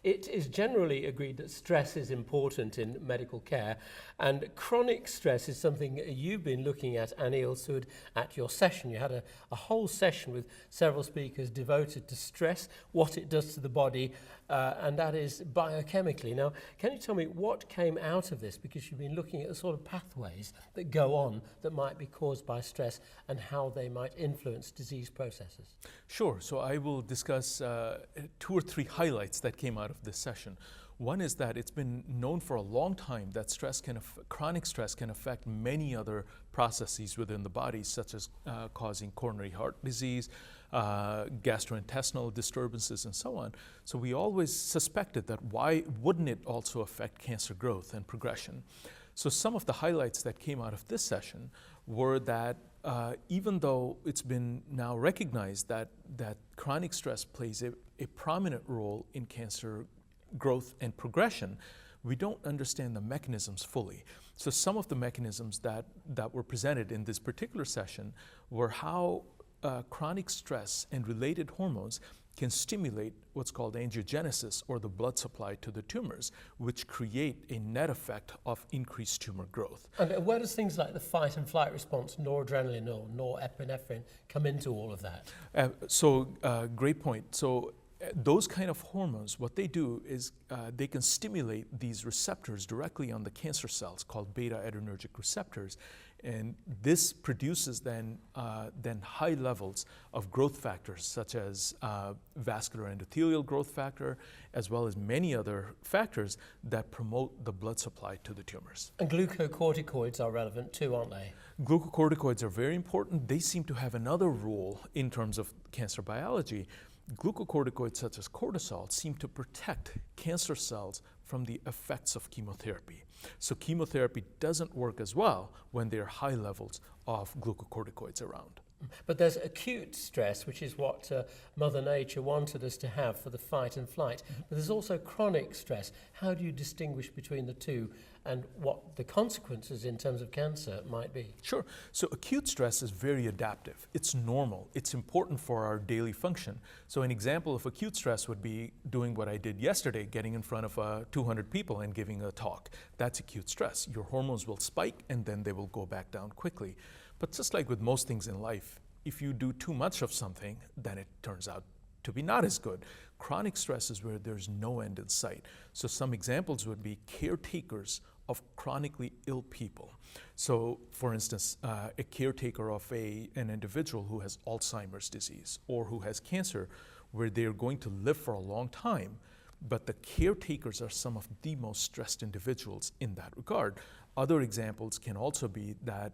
It is generally agreed that stress is important in medical care, and chronic stress is something you've been looking at, Anil Sood, at your session. You had a whole session with several speakers devoted to stress, what it does to the body, and that is biochemically. Now, can you tell me what came out of this? Because you've been looking at the sort of pathways that go on that might be caused by stress and how they might influence disease processes. Sure. So I will discuss 2 or 3 highlights that came out of this session. One is that it's been known for a long time that chronic stress can affect many other processes within the body, such as causing coronary heart disease, gastrointestinal disturbances, and so on. So we always suspected that why wouldn't it also affect cancer growth and progression? So some of the highlights that came out of this session were that even though it's been now recognized that chronic stress plays a prominent role in cancer growth and progression, we don't understand the mechanisms fully. So some of the mechanisms that were presented in this particular session were how chronic stress and related hormones can stimulate what's called angiogenesis, or the blood supply to the tumors, which create a net effect of increased tumor growth. And where does things like the fight and flight response, noradrenaline or norepinephrine, come into all of that? Great point. So those kind of hormones, what they do is they can stimulate these receptors directly on the cancer cells called beta adrenergic receptors, and this produces then high levels of growth factors such as vascular endothelial growth factor, as well as many other factors that promote the blood supply to the tumors. And glucocorticoids are relevant too, aren't they? Glucocorticoids are very important. They seem to have another role in terms of cancer biology. Glucocorticoids such as cortisol seem to protect cancer cells from the effects of chemotherapy. So chemotherapy doesn't work as well when there are high levels of glucocorticoids around. But there's acute stress, which is what Mother Nature wanted us to have for the fight and flight. But there's also chronic stress. How do you distinguish between the two and what the consequences in terms of cancer might be? Sure. So acute stress is very adaptive. It's normal. It's important for our daily function. So an example of acute stress would be doing what I did yesterday, getting in front of 200 people and giving a talk. That's acute stress. Your hormones will spike and then they will go back down quickly. But just like with most things in life, if you do too much of something, then it turns out to be not as good. Chronic stress is where there's no end in sight. So some examples would be caretakers of chronically ill people. So for instance, a caretaker of an individual who has Alzheimer's disease or who has cancer, where they're going to live for a long time, but the caretakers are some of the most stressed individuals in that regard. Other examples can also be that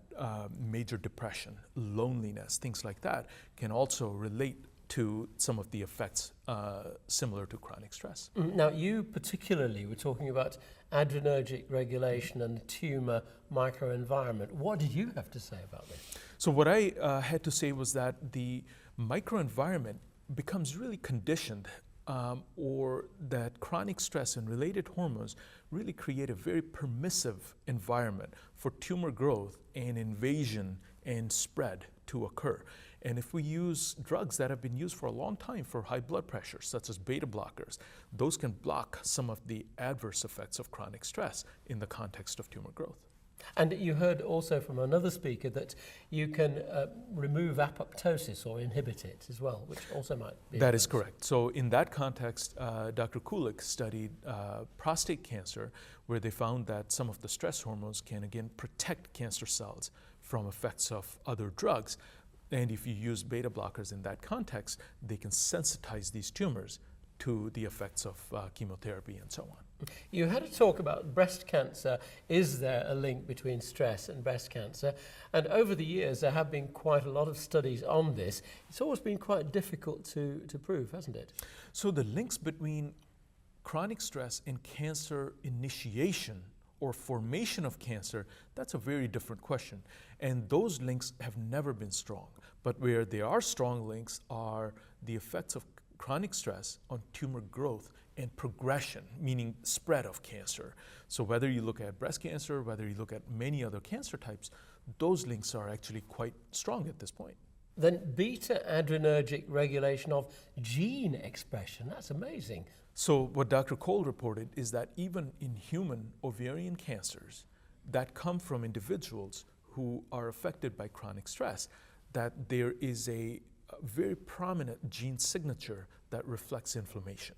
major depression, loneliness, things like that can also relate to some of the effects similar to chronic stress. Now, you particularly were talking about adrenergic regulation and the tumour microenvironment. What did you have to say about this? So what I had to say was that the microenvironment becomes really conditioned, or that chronic stress and related hormones really create a very permissive environment for tumor growth and invasion and spread to occur. And if we use drugs that have been used for a long time for high blood pressure, such as beta blockers, those can block some of the adverse effects of chronic stress in the context of tumor growth. And you heard also from another speaker that you can remove apoptosis or inhibit it as well, which also might be. That is correct. So in that context, Dr. Kulik studied prostate cancer, where they found that some of the stress hormones can again protect cancer cells from effects of other drugs. And if you use beta blockers in that context, they can sensitize these tumors to the effects of chemotherapy and so on. You had a talk about breast cancer. Is there a link between stress and breast cancer? And over the years, there have been quite a lot of studies on this. It's always been quite difficult to prove, hasn't it? So the links between chronic stress and cancer initiation or formation of cancer, that's a very different question. And those links have never been strong. But where there are strong links are the effects of chronic stress on tumor growth and progression, meaning spread of cancer. So whether you look at breast cancer, whether you look at many other cancer types, those links are actually quite strong at this point. Then beta adrenergic regulation of gene expression, that's amazing. So what Dr. Cole reported is that even in human ovarian cancers that come from individuals who are affected by chronic stress, that there is a very prominent gene signature that reflects inflammation.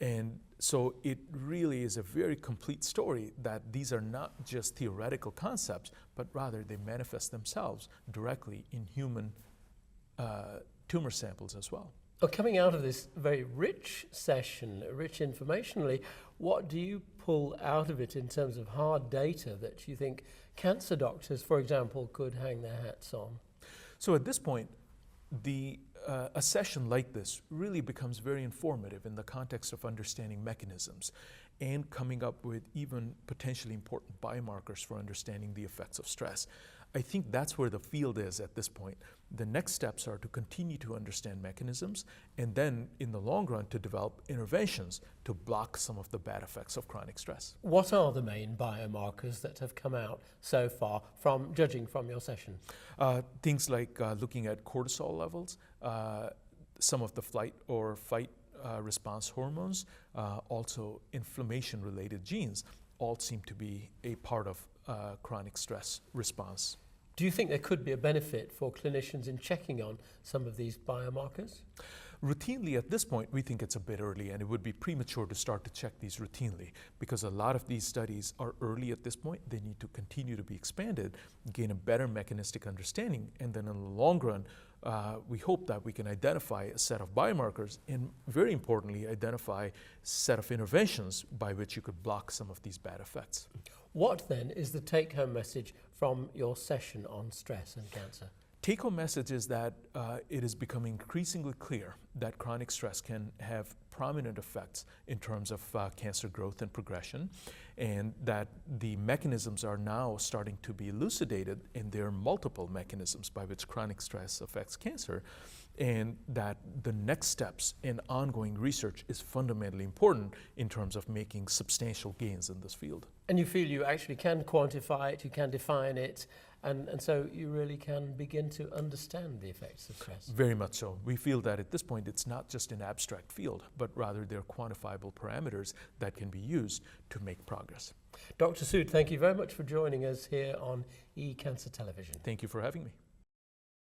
And so it really is a very complete story that these are not just theoretical concepts, but rather they manifest themselves directly in human tumor samples as well. Well, coming out of this very rich session, rich informationally, what do you pull out of it in terms of hard data that you think cancer doctors, for example, could hang their hats on? So at this point, a session like this really becomes very informative in the context of understanding mechanisms and coming up with even potentially important biomarkers for understanding the effects of stress. I think that's where the field is at this point. The next steps are to continue to understand mechanisms and then in the long run to develop interventions to block some of the bad effects of chronic stress. What are the main biomarkers that have come out so far from judging from your session? Things like looking at cortisol levels, some of the flight or fight response hormones, also inflammation-related genes, all seem to be a part of chronic stress response. Do you think there could be a benefit for clinicians in checking on some of these biomarkers? Routinely at this point, we think it's a bit early and it would be premature to start to check these routinely because a lot of these studies are early at this point. They need to continue to be expanded, gain a better mechanistic understanding, and then in the long run, we hope that we can identify a set of biomarkers and very importantly, identify a set of interventions by which you could block some of these bad effects. What then is the take-home message from your session on stress and cancer? Take-home message is that it is becoming increasingly clear that chronic stress can have prominent effects in terms of cancer growth and progression, and that the mechanisms are now starting to be elucidated, and there are multiple mechanisms by which chronic stress affects cancer, and that the next steps in ongoing research is fundamentally important in terms of making substantial gains in this field. And you feel you actually can quantify it, you can define it, and so you really can begin to understand the effects of stress. Very much so. We feel that at this point it's not just an abstract field, but rather they're quantifiable parameters that can be used to make progress. Dr. Sood, thank you very much for joining us here on eCancer Television. Thank you for having me.